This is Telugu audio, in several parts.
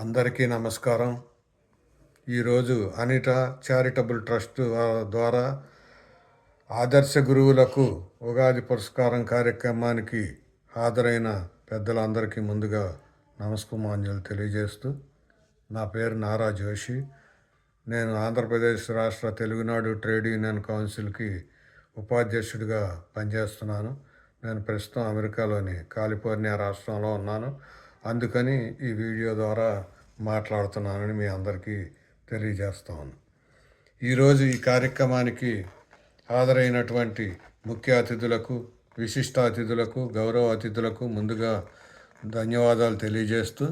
అందరికీ నమస్కారం. ఈరోజు అనిట చారిటబుల్ ట్రస్ట్ ద్వారా ఆదర్శ గురువులకు ఉగాది పురస్కారం కార్యక్రమానికి హాజరైన పెద్దలందరికీ ముందుగా నమస్కారాంజలి తెలియజేస్తూ, నా పేరు నారా జోషి. నేను ఆంధ్రప్రదేశ్ రాష్ట్ర తెలుగునాడు ట్రేడ్ యూనియన్ కౌన్సిల్కి ఉపాధ్యక్షుడిగా పనిచేస్తున్నాను. నేను ప్రస్తుతం అమెరికాలోని కాలిఫోర్నియా రాష్ట్రంలో ఉన్నాను. అందుకని ఈ వీడియో ద్వారా మాట్లాడుతున్నానని మీ అందరికీ తెలియజేస్తాను. ఈరోజు ఈ కార్యక్రమానికి హాజరైనటువంటి ముఖ్య అతిథులకు, విశిష్ట అతిథులకు, గౌరవ అతిథులకు ముందుగా ధన్యవాదాలు తెలియజేస్తూ,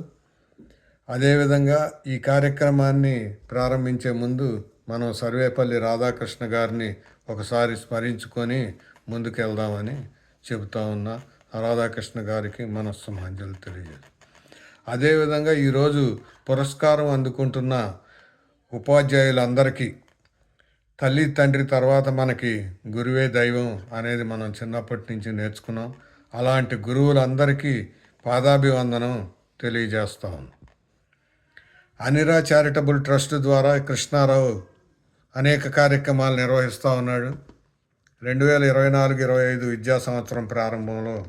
అదేవిధంగా ఈ కార్యక్రమాన్ని ప్రారంభించే ముందు మనం సర్వేపల్లి రాధాకృష్ణ గారిని ఒకసారి స్మరించుకొని ముందుకెళ్దామని చెబుతా ఉన్నా. రాధాకృష్ణ గారికి మనస్సుమాంజలి తెలియజేస్తాం. అదేవిధంగా ఈరోజు పురస్కారం అందుకుంటున్న ఉపాధ్యాయులందరికీ తల్లి తండ్రి తర్వాత మనకి గురువే దైవం అనేది మనం చిన్నప్పటి నుంచి నేర్చుకున్నాం. అలాంటి గురువులందరికీ పాదాభివందనం తెలియజేస్తాం. అనిరా చారిటబుల్ ట్రస్ట్ ద్వారా కృష్ణారావు అనేక కార్యక్రమాలు నిర్వహిస్తూ ఉన్నాడు. 2024-25 విద్యా సంవత్సరం ప్రారంభంలో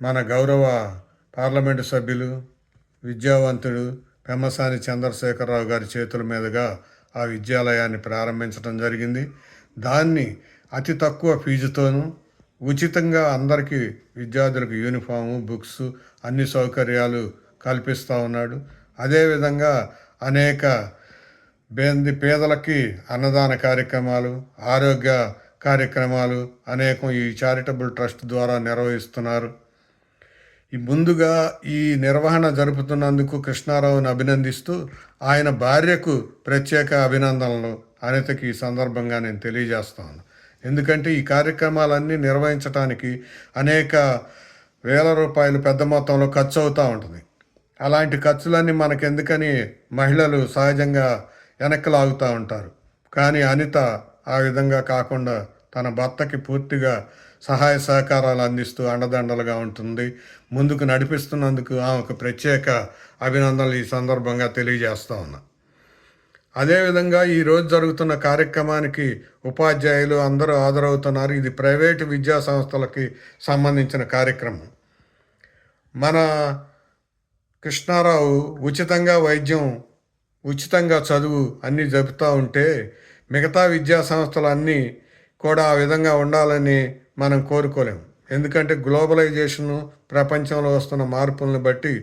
మన గౌరవ పార్లమెంటు సభ్యులు, విద్యావంతుడు పెమ్మసాని చంద్రశేఖరరావు గారి చేతుల మీదుగా ఆ విద్యాలయాన్ని ప్రారంభించడం జరిగింది. దాన్ని అతి తక్కువ ఫీజుతోనూ ఉచితంగా అందరికీ విద్యార్థులకు యూనిఫాము, బుక్స్, అన్ని సౌకర్యాలు కల్పిస్తూ ఉన్నాడు. అదేవిధంగా అనేక పేదలకి అన్నదాన కార్యక్రమాలు, ఆరోగ్య కార్యక్రమాలు అనేకం ఈ చారిటబుల్ ట్రస్ట్ ద్వారా నిర్వహిస్తున్నారు. ముందుగా ఈ నిర్వహణ జరుపుతున్నందుకు కృష్ణారావుని అభినందిస్తూ, ఆయన భార్యకు ప్రత్యేక అభినందనలు అనితకి ఈ సందర్భంగా నేను తెలియజేస్తాను. ఎందుకంటే ఈ కార్యక్రమాలన్నీ నిర్వహించడానికి అనేక వేల రూపాయలు పెద్ద మొత్తంలో ఖర్చు అవుతూ ఉంటుంది. అలాంటి ఖర్చులన్నీ మనకెందుకని మహిళలు సహజంగా వెనక్కి లాగుతూ ఉంటారు. కానీ అనిత ఆ విధంగా కాకుండా తన భర్తకి పూర్తిగా సహాయ సహకారాలు అందిస్తూ అండదండలుగా ఉంటుంది. ముందుకు నడిపిస్తున్నందుకు ఆమెకు ప్రత్యేక అభినందనలు ఈ సందర్భంగా తెలియజేస్తూ ఉన్నా. అదేవిధంగా ఈరోజు జరుగుతున్న కార్యక్రమానికి ఉపాధ్యాయులు అందరూ హాజరవుతున్నారు. ఇది ప్రైవేటు విద్యా సంస్థలకి సంబంధించిన కార్యక్రమం. మన కృష్ణారావు ఉచితంగా వైద్యం, ఉచితంగా చదువు అన్నీ జరుపుతూ ఉంటే మిగతా విద్యా సంస్థలు అన్నీ కూడా ఆ విధంగా ఉండాలని మనం కోరుకోలేము. ఎందుకంటే గ్లోబలైజేషను, ప్రపంచంలో వస్తున్న మార్పులను బట్టి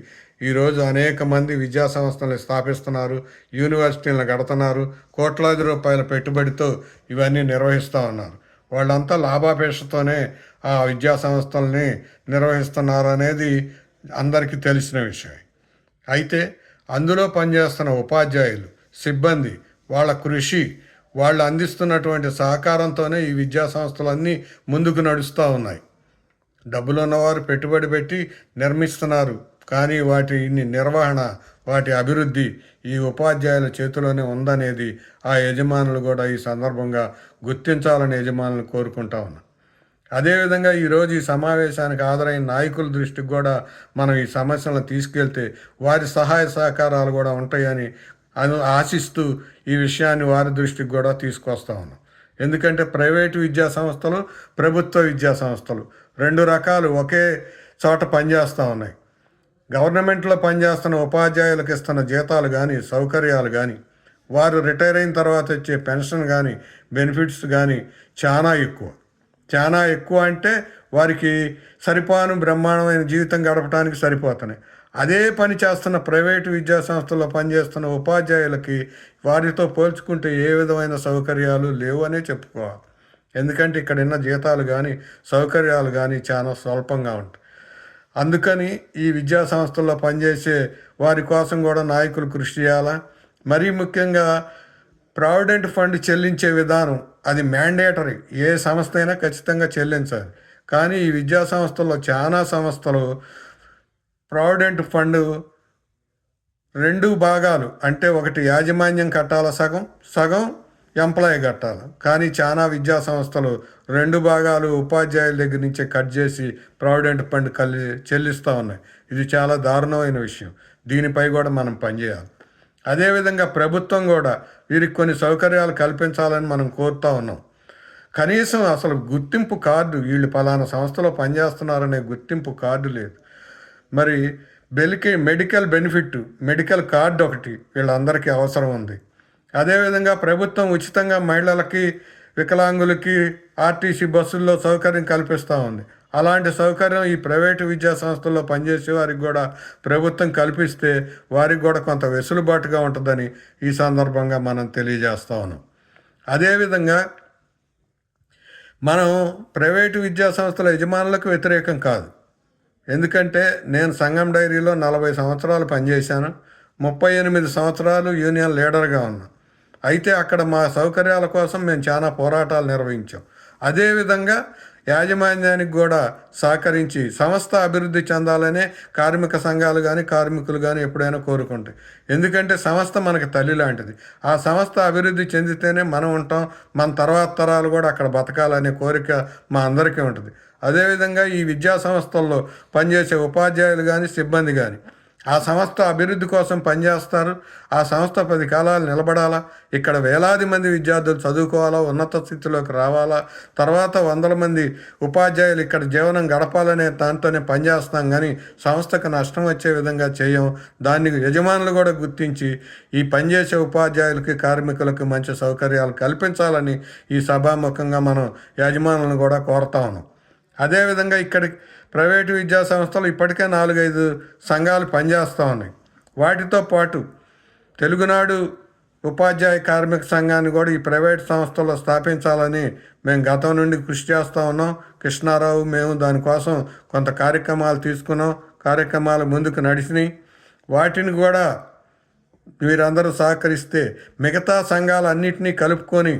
ఈరోజు అనేక మంది విద్యా సంస్థలను స్థాపిస్తున్నారు, యూనివర్సిటీలను కడుతున్నారు, కోట్లాది రూపాయల పెట్టుబడితో ఇవన్నీ నిర్వహిస్తూ ఉన్నారు. వాళ్ళంతా లాభాపేక్షతోనే ఆ విద్యా సంస్థల్ని నిర్వహిస్తున్నారు అనేది అందరికీ తెలిసిన విషయం. అయితే అందులో పనిచేస్తున్న ఉపాధ్యాయులు, సిబ్బంది, వాళ్ళ కృషి, వాళ్ళు అందిస్తున్నటువంటి సహకారంతోనే ఈ విద్యా సంస్థలన్నీ ముందుకు నడుస్తూ ఉన్నాయి. డబ్బులు ఉన్నవారు పెట్టుబడి పెట్టి నిర్మిస్తున్నారు, కానీ వాటి నిర్వహణ, వాటి అభివృద్ధి ఈ ఉపాధ్యాయుల చేతిలోనే ఉందనేది ఆ యజమానులు కూడా ఈ సందర్భంగా గుర్తించాలని యజమానులు కోరుకుంటా ఉన్నారు. అదేవిధంగా ఈరోజు ఈ సమావేశానికి హాజరైన నాయకుల దృష్టికి కూడా మనం ఈ సమస్యలను తీసుకెళ్తే వారి సహాయ సహకారాలు కూడా ఉంటాయని ఆశిస్తూ ఈ విషయాన్ని వారి దృష్టికి కూడా తీసుకొస్తా ఉన్నాం. ఎందుకంటే ప్రైవేటు విద్యా సంస్థలు, ప్రభుత్వ విద్యా సంస్థలు రెండు రకాలు ఒకే చోట పనిచేస్తూ ఉన్నాయి. గవర్నమెంట్లో పనిచేస్తున్న ఉపాధ్యాయులకు ఇస్తున్న జీతాలు కానీ, సౌకర్యాలు కానీ, వారు రిటైర్ అయిన తర్వాత వచ్చే పెన్షన్ కానీ, బెనిఫిట్స్ కానీ చాలా ఎక్కువ అంటే వారికి సరిపాను బ్రహ్మాండమైన జీవితం గడపడానికి సరిపోతున్నాయి. అదే పని చేస్తున్న ప్రైవేటు విద్యా సంస్థల్లో పనిచేస్తున్న ఉపాధ్యాయులకి వారితో పోల్చుకుంటే ఏ విధమైన సౌకర్యాలు లేవు అనే చెప్పుకోవాలి. ఎందుకంటే ఇక్కడ ఉన్న జీతాలు కానీ, సౌకర్యాలు కానీ చాలా స్వల్పంగా ఉంటాయి. అందుకని ఈ విద్యా సంస్థల్లో పనిచేసే వారి కోసం కూడా నాయకులు కృషి చేయాలా. మరీ ముఖ్యంగా ప్రావిడెంట్ ఫండ్ చెల్లించే విధానం అది మ్యాండేటరీ, ఏ సంస్థ అయినా ఖచ్చితంగా చెల్లించాలి. కానీ ఈ విద్యా సంస్థల్లో చాలా సంస్థలు ప్రావిడెంట్ ఫండ్ రెండు భాగాలు, అంటే ఒకటి యాజమాన్యం కట్టాల, సగం ఎంప్లాయీ కట్టాలి. కానీ చాలా విద్యా సంస్థలు రెండు భాగాలు ఉపాధ్యాయుల దగ్గర నుంచే కట్ చేసి ప్రావిడెంట్ ఫండ్ చెల్లిస్తూ ఉన్నాయి. ఇది చాలా దారుణమైన విషయం. దీనిపై కూడా మనం పనిచేయాలి. అదేవిధంగా ప్రభుత్వం కూడా వీరికి కొన్ని సౌకర్యాలు కల్పించాలని మనం కోరుతూ ఉన్నాం. కనీసం అసలు గుర్తింపు కార్డు, వీళ్ళు పలానా సంస్థలో పనిచేస్తున్నారనే గుర్తింపు కార్డు లేదు. మరి మెడికల్ బెనిఫిట్, మెడికల్ కార్డు ఒకటి వీళ్ళందరికీ అవసరం ఉంది. అదేవిధంగా ప్రభుత్వం ఉచితంగా మహిళలకి, వికలాంగులకి ఆర్టీసీ బస్సుల్లో సౌకర్యం కల్పిస్తూ ఉంది. అలాంటి సౌకర్యం ఈ ప్రైవేటు విద్యా సంస్థల్లో పనిచేసే వారికి కూడా ప్రభుత్వం కల్పిస్తే వారికి కూడా కొంత వెసులుబాటుగా ఉంటుందని ఈ సందర్భంగా మనం తెలియజేస్తూ ఉన్నాం. అదేవిధంగా మనం ప్రైవేటు విద్యా సంస్థల యజమానులకు వ్యతిరేకం కాదు. ఎందుకంటే నేను సంఘం డైరీలో 40 సంవత్సరాలు పనిచేశాను, 38 సంవత్సరాలు యూనియన్ లీడర్గా ఉన్నా. అయితే అక్కడ మా సౌకర్యాల కోసం మేము చాలా పోరాటాలు నిర్వహించాం. అదేవిధంగా యాజమాన్యానికి కూడా సహకరించి సంస్థ అభివృద్ధి చెందాలనే కార్మిక సంఘాలు కానీ కార్మికులు కానీ ఎప్పుడైనా కోరుకుంటాయి. ఎందుకంటే సంస్థ మనకి తల్లి లాంటిది. ఆ సంస్థ అభివృద్ధి చెందితేనే మనం ఉంటాం, మన తర్వాత తరాలు కూడా అక్కడ బతకాలనే కోరిక మా అందరికీ ఉంటుంది. అదేవిధంగా ఈ విద్యా సంస్థల్లో పనిచేసే ఉపాధ్యాయులు కానీ సిబ్బంది కానీ ఆ సంస్థ అభివృద్ధి కోసం పనిచేస్తారు. ఆ సంస్థ 10 కాలాలు నిలబడాలా, ఇక్కడ వేలాది మంది విద్యార్థులు చదువుకోవాలా, ఉన్నత స్థితిలోకి రావాలా, తర్వాత 100 మంది ఉపాధ్యాయులు ఇక్కడ జీవనం గడపాలనే దాంతోనే పనిచేస్తాం. కానీ సంస్థకు నష్టం వచ్చే విధంగా చేయం. దాన్ని యజమానులు కూడా గుర్తించి ఈ పనిచేసే ఉపాధ్యాయులకి, కార్మికులకు మంచి సౌకర్యాలు కల్పించాలని ఈ సభాముఖంగా మనం యజమానులను కూడా కోరుతా ఉన్నాం. అదేవిధంగా ఇక్కడ ప్రైవేటు విద్యా సంస్థలు ఇప్పటికే 4-5 సంఘాలు పనిచేస్తూ ఉన్నాయి. వాటితో పాటు తెలుగునాడు ఉపాధ్యాయ కార్మిక సంఘాన్ని కూడా ఈ ప్రైవేట్ సంస్థల్లో స్థాపించాలని మేము గతం నుండి కృషి చేస్తూ ఉన్నాం. కృష్ణారావు, మేము దానికోసం కొంత కార్యక్రమాలు తీసుకున్నాం. కార్యక్రమాలు ముందుకు నడిచినాయి. వాటిని కూడా మీరందరూ సహకరిస్తే మిగతా సంఘాలన్నింటినీ కలుపుకొని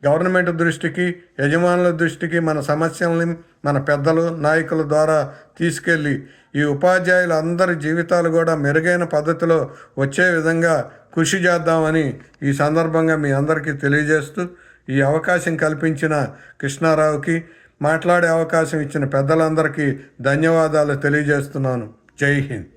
గవర్నమెంట్ దృష్టికి, యజమానుల దృష్టికి మన సమస్యల్ని మన పెద్దలు, నాయకుల ద్వారా తీసుకెళ్ళి ఈ ఉపాధ్యాయుల అందరి జీవితాలు కూడా మెరుగైన పద్ధతిలో వచ్చే విధంగా కృషి చేద్దామని ఈ సందర్భంగా మీ అందరికీ తెలియజేస్తూ, ఈ అవకాశం కల్పించిన కృష్ణారావుకి, మాట్లాడే అవకాశం ఇచ్చిన పెద్దలందరికీ ధన్యవాదాలు తెలియజేస్తున్నాను. జై హింద్.